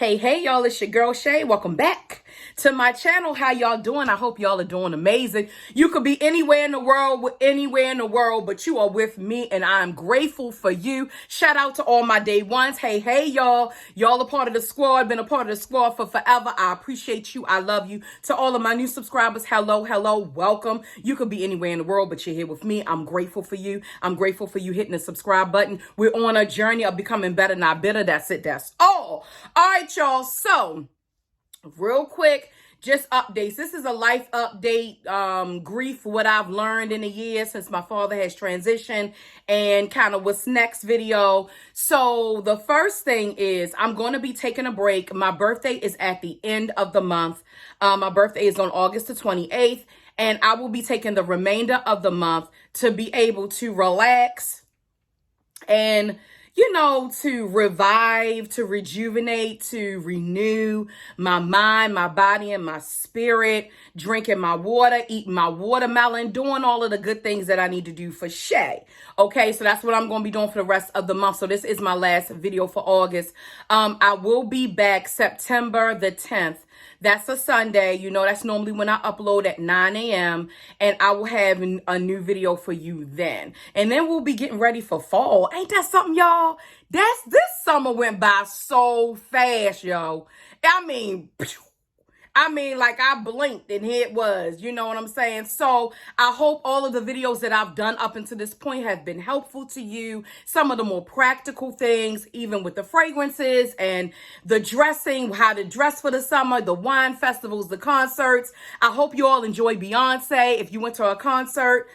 Hey, y'all, it's your girl Shay. Welcome back to my channel. How y'all doing? I hope y'all are doing amazing. You could be anywhere in the world, but you are with me, and I'm grateful for you. Shout out to all my day ones. Hey, y'all. Y'all are part of the squad, been a part of the squad for forever. I appreciate you. I love you. To all of my new subscribers, hello, welcome. You could be anywhere in the world, but you're here with me. I'm grateful for you. I'm grateful for you hitting the subscribe button. We're on a journey of becoming better, not bitter. That's it. That's all. All right, y'all. So, real quick, just updates. This is a life update, grief, what I've learned in a year since my father has transitioned, and kind of what's next video. So the first thing is I'm going to be taking a break. My birthday is at the end of the month. My birthday is on August the 28th, and I will be taking the remainder of the month to be able to relax and to revive, to rejuvenate, to renew my mind, my body, and my spirit, drinking my water, eating my watermelon, doing all of the good things that I need to do for Shay. Okay, so that's what I'm going to be doing for the rest of the month. So this is my last video for August. I will be back September the 10th. That's a Sunday. That's normally when I upload at 9 a.m. And I will have a new video for you then. And then we'll be getting ready for fall. Ain't that something, y'all? This summer went by so fast, yo. Like I blinked and here it was, you know what I'm saying? So I hope all of the videos that I've done up until this point have been helpful to you. Some of the more practical things, even with the fragrances and the dressing, how to dress for the summer, the wine festivals, the concerts. I hope you all enjoy Beyonce. If you went to a concert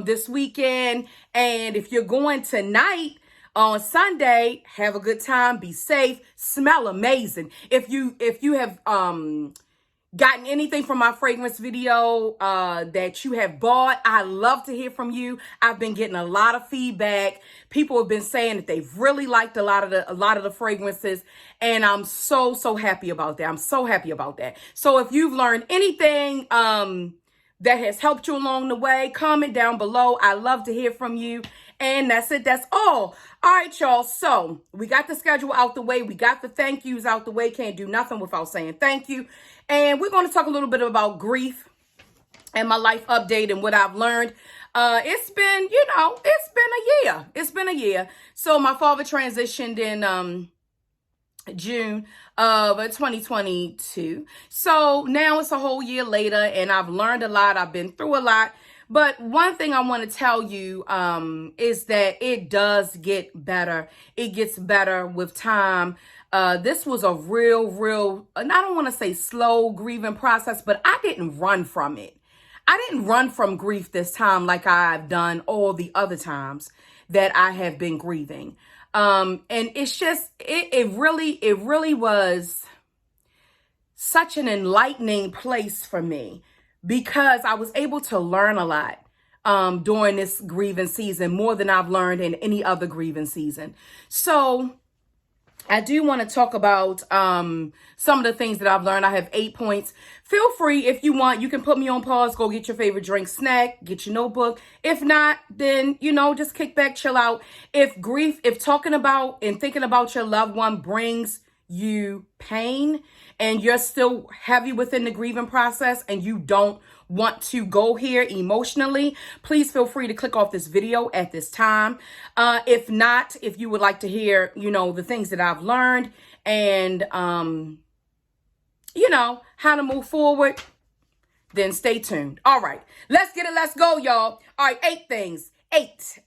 this weekend, and if you're going tonight, on Sunday, have a good time, be safe, smell amazing. If you have gotten anything from my fragrance video that you have bought, I love to hear from you. I've been getting a lot of feedback. People have been saying that they've really liked a lot of the fragrances, and I'm so happy about that. I'm so happy about that. So if you've learned anything that has helped you along the way, comment down below. I love to hear from you. And that's it. That's all. All right, y'all. So we got the schedule out the way. We got the thank yous out the way. Can't do nothing without saying thank you. And we're going to talk a little bit about grief and my life update and what I've learned. It's been a year. It's been a year. So my father transitioned in June of 2022. So now it's a whole year later, and I've learned a lot. I've been through a lot. But one thing I want to tell you is that it does get better. It gets better with time. This was a real, and I don't want to say slow grieving process, but I didn't run from it. I didn't run from grief this time like I've done all the other times that I have been grieving. And it's just, it really was such an enlightening place for me, because I was able to learn a lot during this grieving season, more than I've learned in any other grieving season. So I do want to talk about some of the things that I've learned. I have 8 points. Feel free, if you want, you can put me on pause, go get your favorite drink, snack, get your notebook. If not, then, just kick back, chill out. If talking about and thinking about your loved one brings you pain, and you're still heavy within the grieving process, and you don't want to go here emotionally, please feel free to click off this video at this time. If not, if you would like to hear, the things that I've learned and, how to move forward, then stay tuned. All right, let's get it. Let's go, y'all. All right, 8 things. Eight.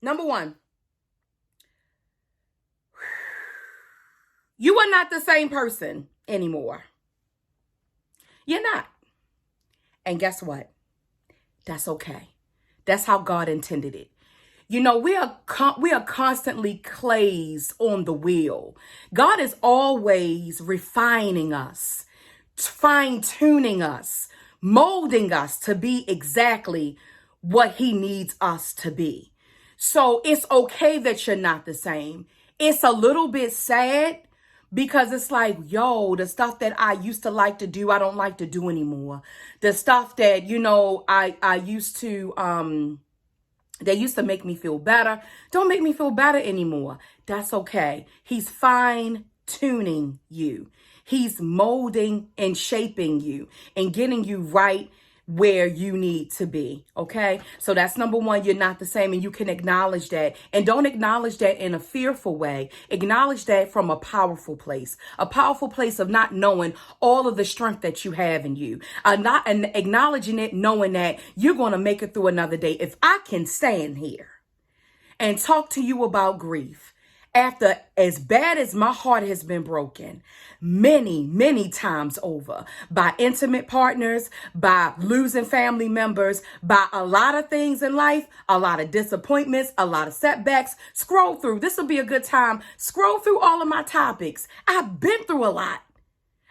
Number 1. You are not the same person anymore. You're not. And guess what? That's okay. That's how God intended it. We are constantly clays on the wheel. God is always refining us, fine-tuning us, molding us to be exactly what he needs us to be. So it's okay that you're not the same. It's a little bit sad, because it's like, the stuff that I used to like to do, I don't like to do anymore. The stuff that, I used to, that used to make me feel better, don't make me feel better anymore. That's okay. He's fine tuning you. He's molding and shaping you and getting you right where you need to be. Okay. So that's number one. You're not the same, and you can acknowledge that, and don't acknowledge that in a fearful way. Acknowledge that from a powerful place of not knowing all of the strength that you have in you, not and acknowledging it, knowing that you're going to make it through another day. If I can stand here and talk to you about grief, after as bad as my heart has been broken many, many times over by intimate partners, by losing family members, by a lot of things in life, a lot of disappointments, a lot of setbacks, scroll through. This will be a good time. Scroll through all of my topics. I've been through a lot.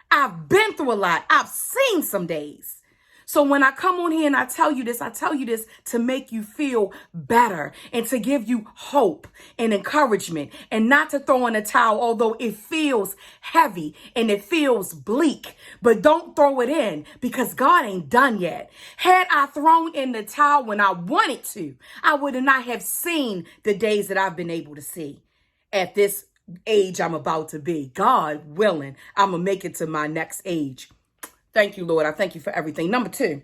I've seen some days. So when I come on here and I tell you this to make you feel better and to give you hope and encouragement, and not to throw in a towel, although it feels heavy and it feels bleak. But don't throw it in, because God ain't done yet. Had I thrown in the towel when I wanted to, I would not have seen the days that I've been able to see at this age I'm about to be. God willing, I'm going to make it to my next age. Thank you, Lord. I thank you for everything. Number two,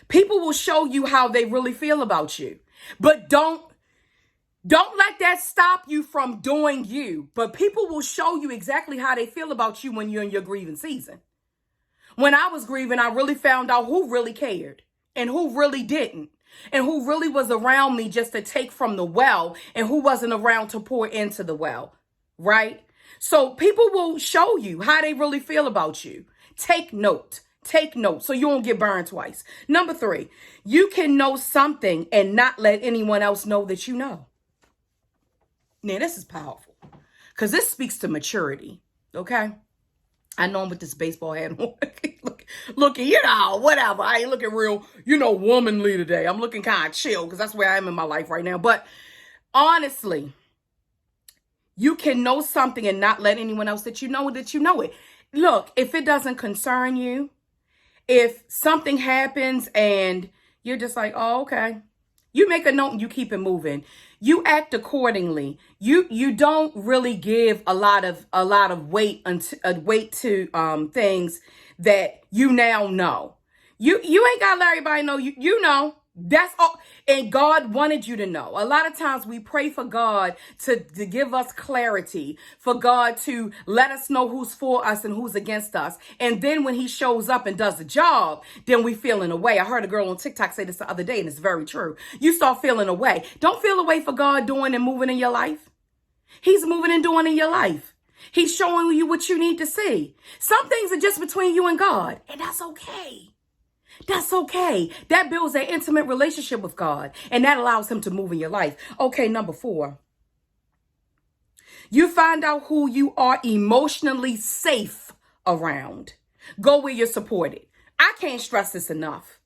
people will show you how they really feel about you, but don't let that stop you from doing you. But people will show you exactly how they feel about you when you're in your grieving season. When I was grieving, I really found out who really cared and who really didn't, and who really was around me just to take from the well and who wasn't around to pour into the well, right? So people will show you how they really feel about you. Take note so you won't get burned twice. Number three, you can know something and not let anyone else know that you know. Now, this is powerful because this speaks to maturity. Okay. I know I'm with this baseball hat on. looking, whatever. I ain't looking real, womanly today. I'm looking kind of chill because that's where I am in my life right now. But honestly, you can know something and not let anyone else that you know it. Look, if it doesn't concern you, if something happens and you're just like, oh, okay, you make a note and you keep it moving. You act accordingly. You don't really give a lot of weight to things that you now know. You ain't got to let everybody know you know. That's all. And God wanted you to know. A lot of times we pray for God to give us clarity, for God to let us know who's for us and who's against us. And then when he shows up and does the job, then we feel in a way. I heard a girl on TikTok say this the other day, and it's very true. You start feeling a way. Don't feel a way for God doing and moving in your life. He's moving and doing in your life. He's showing you what you need to see. Some things are just between you and God, and that's okay. That's okay. That builds an intimate relationship with God, and that allows him to move in your life. Okay, number 4. You find out who you are emotionally safe around. Go where you're supported. I can't stress this enough.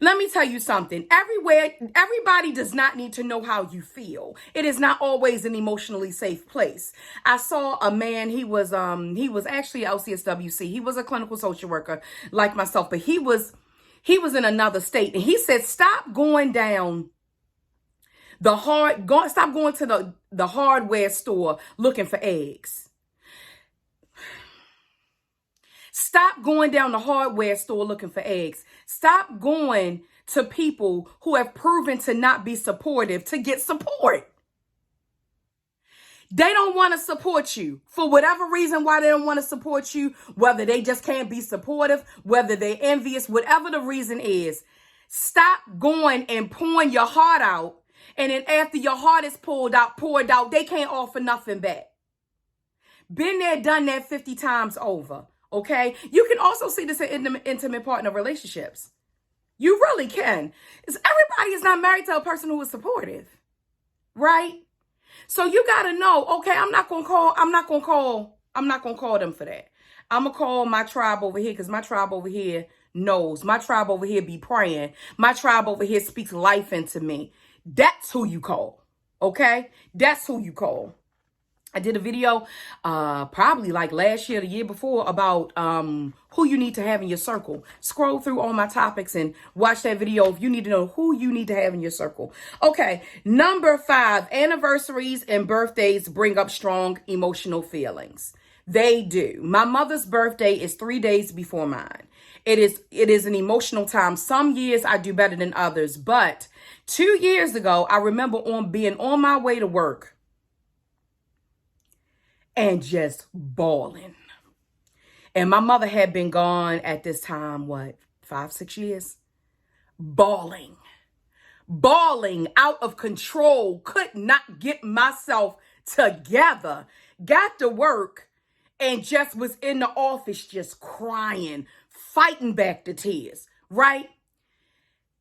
Let me tell you something. Everybody does not need to know how you feel. It is not always an emotionally safe place. I saw a man, he was actually LCSWC. He was a clinical social worker like myself, but he was in another state, and he said, stop going to the hardware store looking for eggs. Stop going down the hardware store looking for eggs. Stop going to people who have proven to not be supportive to get support. They don't want to support you for whatever reason why they don't want to support you, whether they just can't be supportive, whether they're envious, whatever the reason is. Stop going and pouring your heart out. And then after your heart is poured out, they can't offer nothing back. Been there, done that 50 times over. Okay. You can also see this in intimate partner relationships. You really can. Everybody is not married to a person who is supportive. Right? So you got to know, okay, I'm not going to call them for that. I'm going to call my tribe over here, because my tribe over here knows. My tribe over here be praying. My tribe over here speaks life into me. That's who you call. Okay? That's who you call. I did a video probably like last year, the year before, about who you need to have in your circle. Scroll through all my topics and watch that video if you need to know who you need to have in your circle. Okay, number 5, anniversaries and birthdays bring up strong emotional feelings. They do. My mother's birthday is 3 days before mine. It is an emotional time. Some years I do better than others, but 2 years ago, I remember being on my way to work and just bawling. And my mother had been gone at this time, 5, 6 years? Bawling out of control, could not get myself together. Got to work and just was in the office just crying, fighting back the tears, right?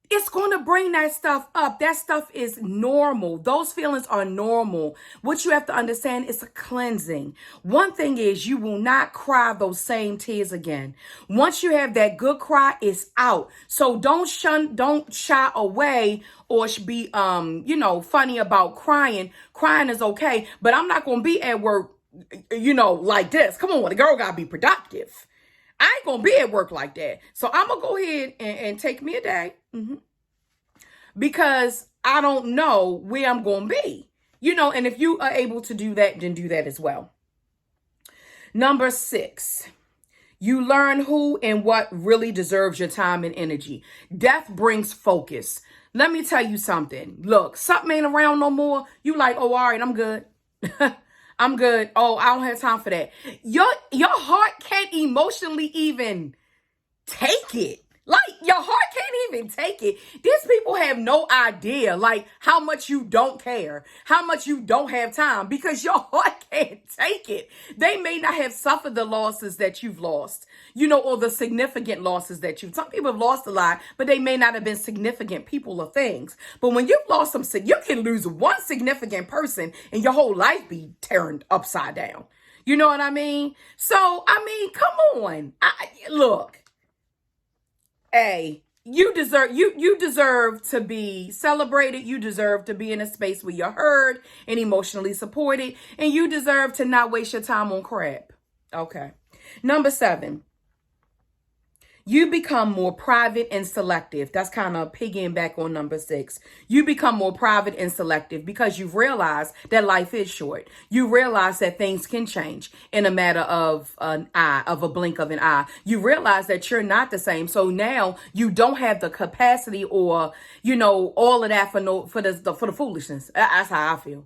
It's going to bring that stuff up. That stuff is normal. Those feelings are normal. What you have to understand is a cleansing. One thing is you will not cry those same tears again. Once you have that good cry, it's out. So don't shy away or be, funny about crying. Crying is okay, but I'm not going to be at work, like this. Come on, the girl got to be productive. I ain't going to be at work like that. So I'm going to go ahead and take me a day. Because I don't know where I'm going to be. And if you are able to do that, then do that as well. Number 6, you learn who and what really deserves your time and energy. Death brings focus. Let me tell you something. Look, something ain't around no more. You like, oh, all right, I'm good. I'm good. Oh, I don't have time for that. Your heart can't emotionally even take it. Like, your heart can't even take it. These people have no idea, like, how much you don't care, how much you don't have time, because your heart can't take it. They may not have suffered the losses that you've lost, or the significant losses that some people have lost a lot, but they may not have been significant people or things. But when you've lost you can lose one significant person and your whole life be turned upside down. You know what I mean? So, come on. Look. You deserve to be celebrated. You deserve to be in a space where you're heard and emotionally supported. And you deserve to not waste your time on crap. Okay. Number 7. You become more private and selective. That's kind of piggyback on number 6. You become more private and selective because you've realized that life is short. You realize that things can change in a matter of a blink of an eye. You realize that you're not the same. So now you don't have the capacity or, all of that for the foolishness. That's how I feel.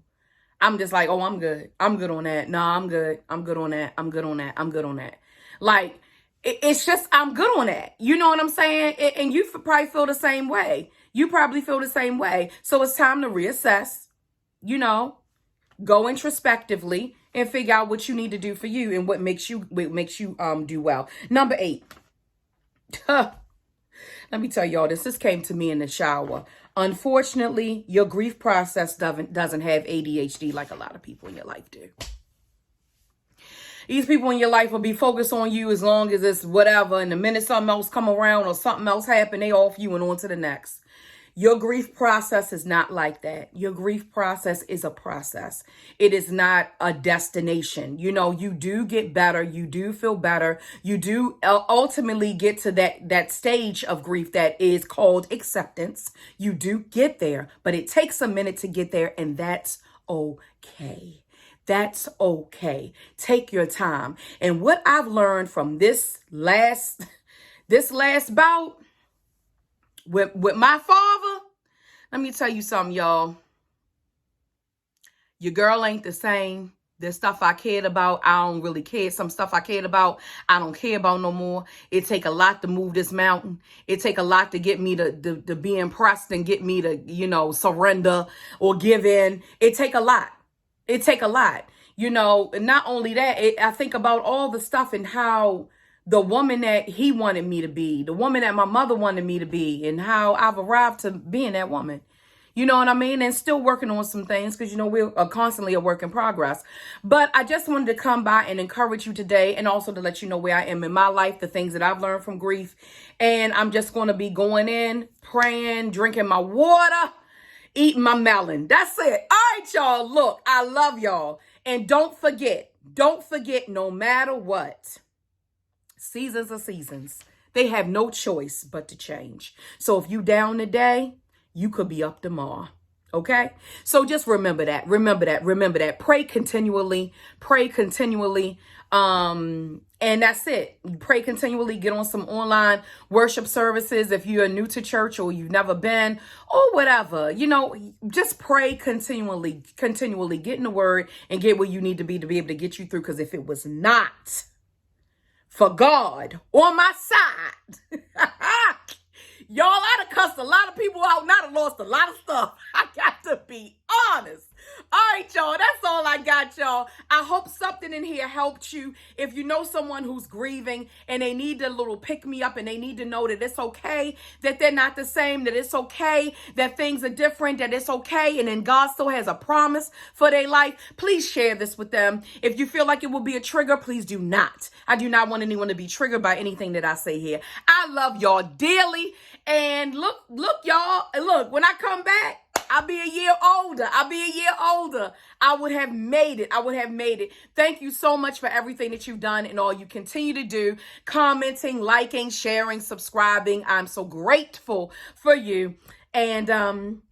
I'm just like, oh, I'm good. I'm good on that. No, I'm good. I'm good on that. I'm good on that. I'm good on that. Like, it's just, I'm good on that. You know what I'm saying? And you probably feel the same way. You probably feel the same way. So it's time to reassess, go introspectively and figure out what you need to do for you and what makes you do well. Number 8. Let me tell y'all this. This came to me in the shower. Unfortunately, your grief process doesn't have ADHD like a lot of people in your life do. These people in your life will be focused on you as long as it's whatever. And the minute something else come around or something else happen, they off you and on to the next. Your grief process is not like that. Your grief process is a process. It is not a destination. You do get better. You do feel better. You do ultimately get to that stage of grief that is called acceptance. You do get there, but it takes a minute to get there, and that's okay. That's okay. Take your time. And what I've learned from this last bout with my father, let me tell you something, y'all. Your girl ain't the same. There's stuff I cared about, I don't really care. Some stuff I cared about, I don't care about no more. It take a lot to move this mountain. It take a lot to get me to be impressed and get me to, surrender or give in. It take a lot. It take a lot, and not only that, I think about all the stuff and how the woman that he wanted me to be, the woman that my mother wanted me to be, and how I've arrived to being that woman. You know what I mean? And still working on some things because, we're constantly a work in progress. But I just wanted to come by and encourage you today and also to let you know where I am in my life, the things that I've learned from grief. And I'm just going to be going in, praying, drinking my water, eating my melon. That's it. All right, y'all. Look, I love y'all. And don't forget, no matter what, seasons are seasons. They have no choice but to change. So if you down today, you could be up tomorrow. Okay? So just remember that. Remember that. Remember that. Pray continually. Pray continually. And that's it. You pray continually. Get on some online worship services if you're new to church or you've never been or whatever. You know, just pray continually. Continually. Get in the word and get where you need to be able to get you through. Because if it was not for God on my side, y'all, I'd have cussed a lot of people out and I'd have lost a lot of stuff. I got to be honest. All right, y'all, that's all I got, y'all. I hope something in here helped you. If you know someone who's grieving and they need a little pick-me-up and they need to know that it's okay, that they're not the same, that it's okay, that things are different, that it's okay, and then God still has a promise for their life, please share this with them. If you feel like it will be a trigger, please do not. I do not want anyone to be triggered by anything that I say here. I love y'all dearly. And look, y'all, look, when I come back, I'll be a year older. I would have made it. Thank you so much for everything that you've done and all you continue to do. Commenting, liking, sharing, subscribing. I'm so grateful for you. And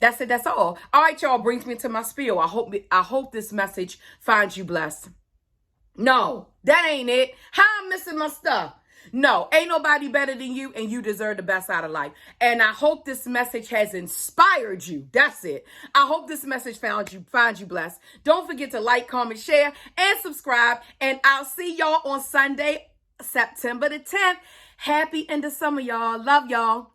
that's it. That's all. All right, y'all, brings me to my spiel. I hope this message finds you blessed. No, that ain't it. How I'm missing my stuff. No, ain't nobody better than you, and you deserve the best out of life. And I hope this message has inspired you. That's it. I hope this message finds you blessed. Don't forget to like, comment, share, and subscribe. And I'll see y'all on Sunday, September the 10th. Happy end of summer, y'all. Love y'all.